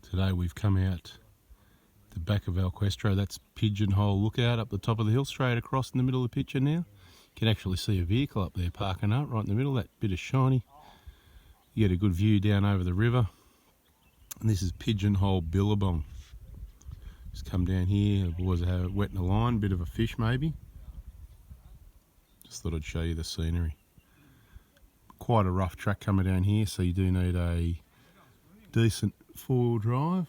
Today we've come out the back of our Questro. That's Pigeonhole Lookout up the top of the hill, straight across in the middle of the picture now. You can actually see a vehicle up there parking up right in the middle, that bit of shiny. You get a good view down over the river. And this is Pigeonhole Billabong. Just come down here, the boys are wetting a line, bit of a fish maybe. Just thought I'd show you the scenery. Quite a rough track coming down here, so you do need a decent four-wheel drive.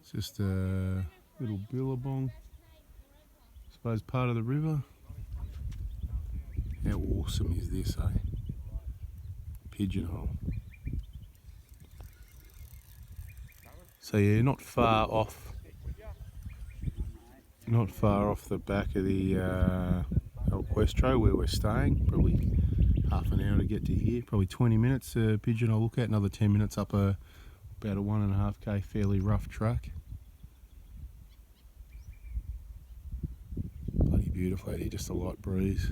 It's just a little billabong, I suppose part of the river. How awesome is this, eh? Pigeonhole. So yeah, not far off the back of the Questro where we're staying. Probably half an hour to get to here, probably 20 minutes. Pigeonhole Lookout, another 10 minutes up about a 1.5k fairly rough track. Bloody beautiful out here, just a light breeze.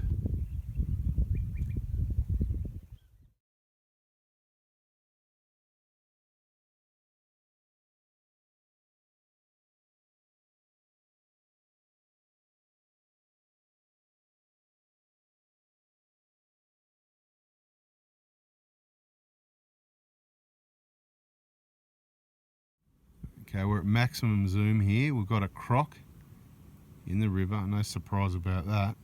Okay, we're at maximum zoom here. We've got a croc in the river, no surprise about that.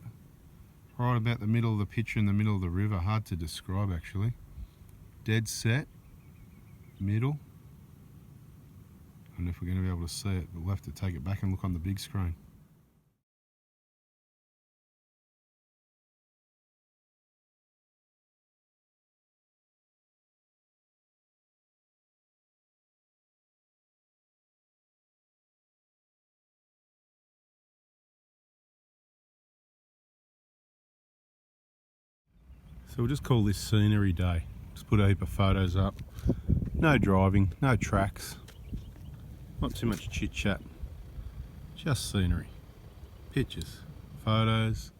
Right about the middle of the picture, in the middle of the river, hard to describe actually. Dead set, middle. I don't know if we're going to be able to see it, but we'll have to take it back and look on the big screen. So we'll just call this scenery day. Just put a heap of photos up. No driving, no tracks. Not too much chit chat. Just scenery. Pictures, photos.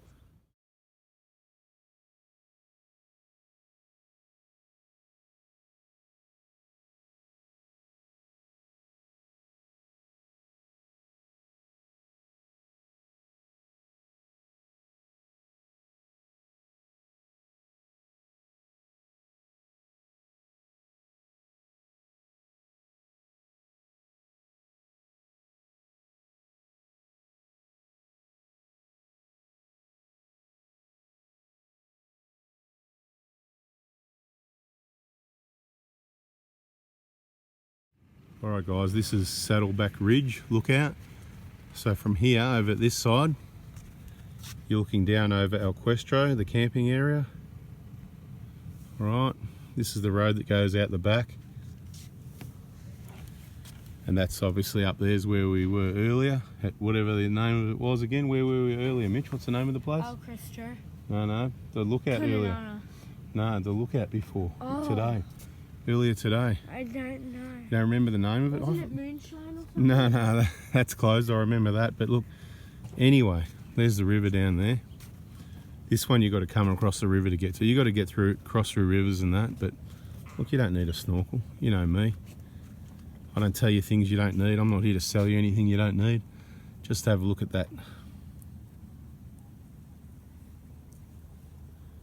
Alright guys, this is Saddleback Ridge Lookout. So from here, over at this side, you're looking down over our Questro, the camping area. Alright, this is the road that goes out the back. And that's obviously up there's where we were earlier, at whatever the name of it was again. Where were we earlier, Mitch? What's the name of the place? Oh, Questro. No, the lookout earlier. No, the lookout before, today. Earlier today. I don't know. You don't remember the name of it? Wasn't it Moonshine or something? No, that's closed. I remember that. But look, anyway, there's the river down there. This one you got to come across the river to get to. You got to get through, cross through rivers and that. But look, you don't need a snorkel. You know me. I don't tell you things you don't need. I'm not here to sell you anything you don't need. Just have a look at that.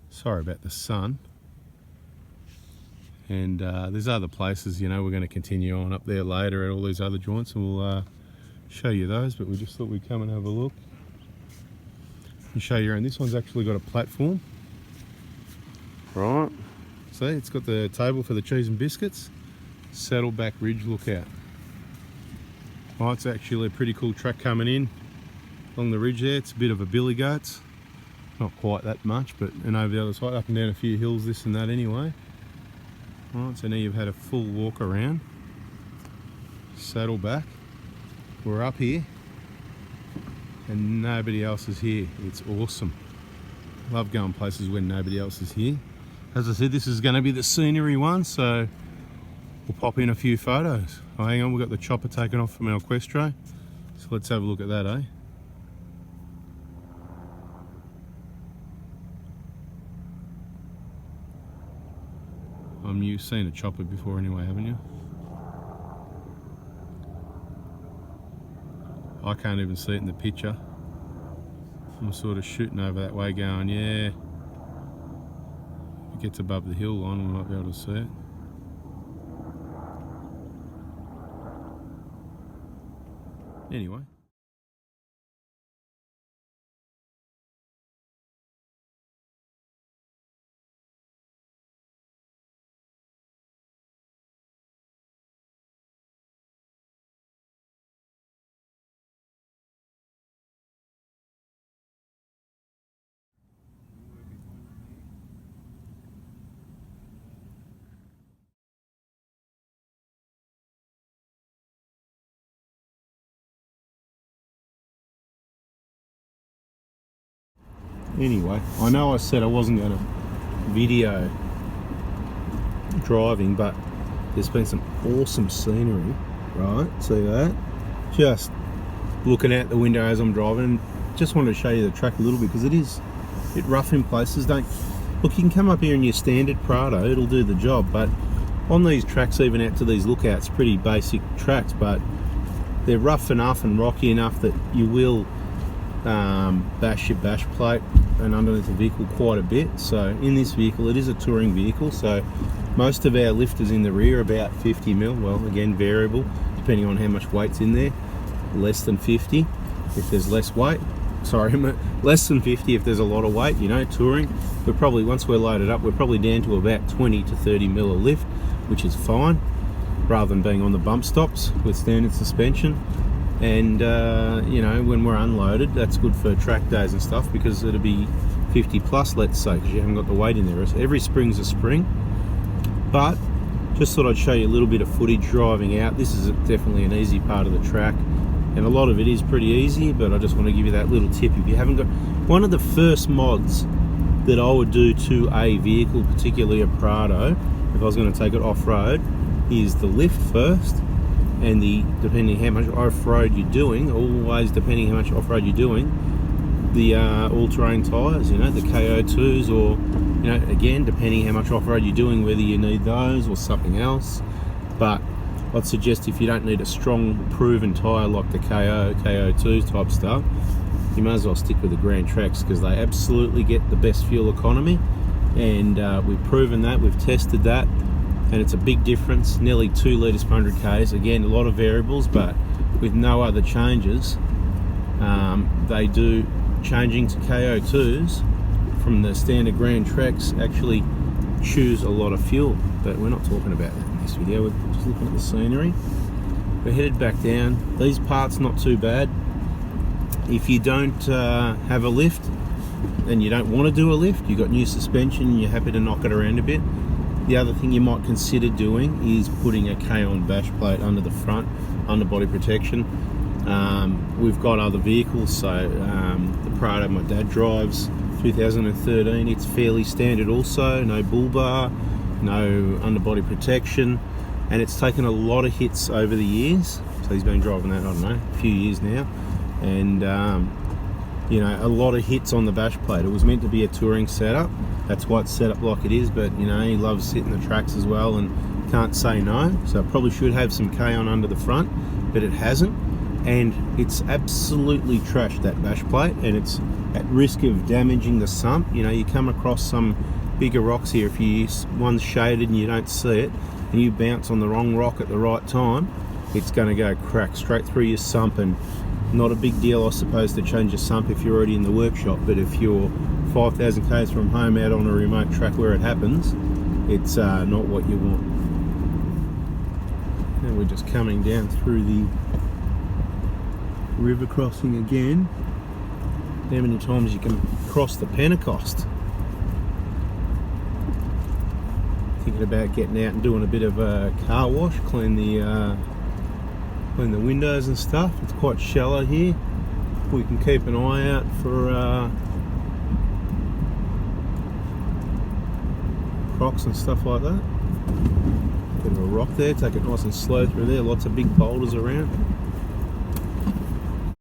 Sorry about the sun. And there's other places, you know, we're going to continue on up there later at all these other joints, and we'll show you those, but we just thought we'd come and have a look and show you around. This one's actually got a platform. Right, see, it's got the table for the cheese and biscuits. Saddleback Ridge Lookout. Oh, it's actually a pretty cool track coming in along the ridge there. It's a bit of a billy goats, not quite that much, but and over the other side, up and down a few hills, this and that anyway. Right, so now you've had a full walk around Saddleback. We're up here and nobody else is here. It's awesome. Love going places when nobody else is here. As I said, this is going to be the scenery one, so we'll pop in a few photos. Oh, hang on, we've got the chopper taken off from our Questro, so let's have a look at that, eh? You've seen a chopper before anyway, haven't you? I can't even see it in the picture. I'm sort of shooting over that way going, yeah. If it gets above the hill line, we might be able to see it. Anyway. Anyway, I know I said I wasn't going to video driving, but there's been some awesome scenery, right? See that? Just looking out the window as I'm driving. Just wanted to show you the track a little bit because it is a bit rough in places. Look, you can come up here in your standard Prado, it'll do the job, but on these tracks, even out to these lookouts, pretty basic tracks, but they're rough enough and rocky enough that you will bash your bash plate and underneath the vehicle quite a bit. So in this vehicle, it is a touring vehicle, so most of our lifters in the rear are about 50 mil. Well, again, variable depending on how much weight's in there. Less than 50 if there's less weight. Sorry, less than 50 if there's a lot of weight. You know, touring, we're probably, once we're loaded up, we're probably down to about 20 to 30 mil a lift, which is fine, rather than being on the bump stops with standard suspension. And you know, when we're unloaded, that's good for track days and stuff, because it'll be 50 plus, let's say, because you haven't got the weight in there. Every spring's a spring. But just thought I'd show you a little bit of footage driving out. This is definitely an easy part of the track, and a lot of it is pretty easy, but I just want to give you that little tip. If you haven't got one of the first mods that I would do to a vehicle, particularly a Prado, if I was going to take it off-road, is the lift first. And depending how much off-road you're doing, always depending how much off-road you're doing, the all-terrain tyres, you know, the KO2s, or, you know, again, depending how much off-road you're doing, whether you need those or something else. But I'd suggest if you don't need a strong, proven tyre like the KO2s type stuff, you may as well stick with the Grand Treks, because they absolutely get the best fuel economy, and we've proven that, we've tested that. And it's a big difference, nearly 2 litres per 100 k's. Again, a lot of variables, but with no other changes, they do changing to KO2s from the standard Grand Treks actually chews a lot of fuel. But we're not talking about that in this video. We're just looking at the scenery. We're headed back down. These parts not too bad. If you don't have a lift and you don't want to do a lift, you've got new suspension and you're happy to knock it around a bit, the other thing you might consider doing is putting a K-on bash plate under the front, underbody protection. We've got other vehicles, so the Prado my dad drives, 2013, it's fairly standard also, no bull bar, no underbody protection, and it's taken a lot of hits over the years. So he's been driving that, I don't know, a few years now, and you know, a lot of hits on the bash plate. It was meant to be a touring setup, that's why it's set up like it is, but you know, he loves hitting the tracks as well and can't say no. So it probably should have some K-on under the front, but it hasn't, and it's absolutely trashed, that bash plate, and it's at risk of damaging the sump. You know, you come across some bigger rocks here, if one's shaded and you don't see it, and you bounce on the wrong rock at the right time, it's going to go crack straight through your sump. And not a big deal, I suppose, to change your sump if you're already in the workshop, but if you're 5,000 k's from home out on a remote track where it happens, it's not what you want. Now we're just coming down through the river crossing again. How many times you can cross the Pentecost? Thinking about getting out and doing a bit of a car wash, clean the windows and stuff. It's quite shallow here. We can keep an eye out for Crocs and stuff like that. Bit of a rock there, take it nice and slow through there, lots of big boulders around.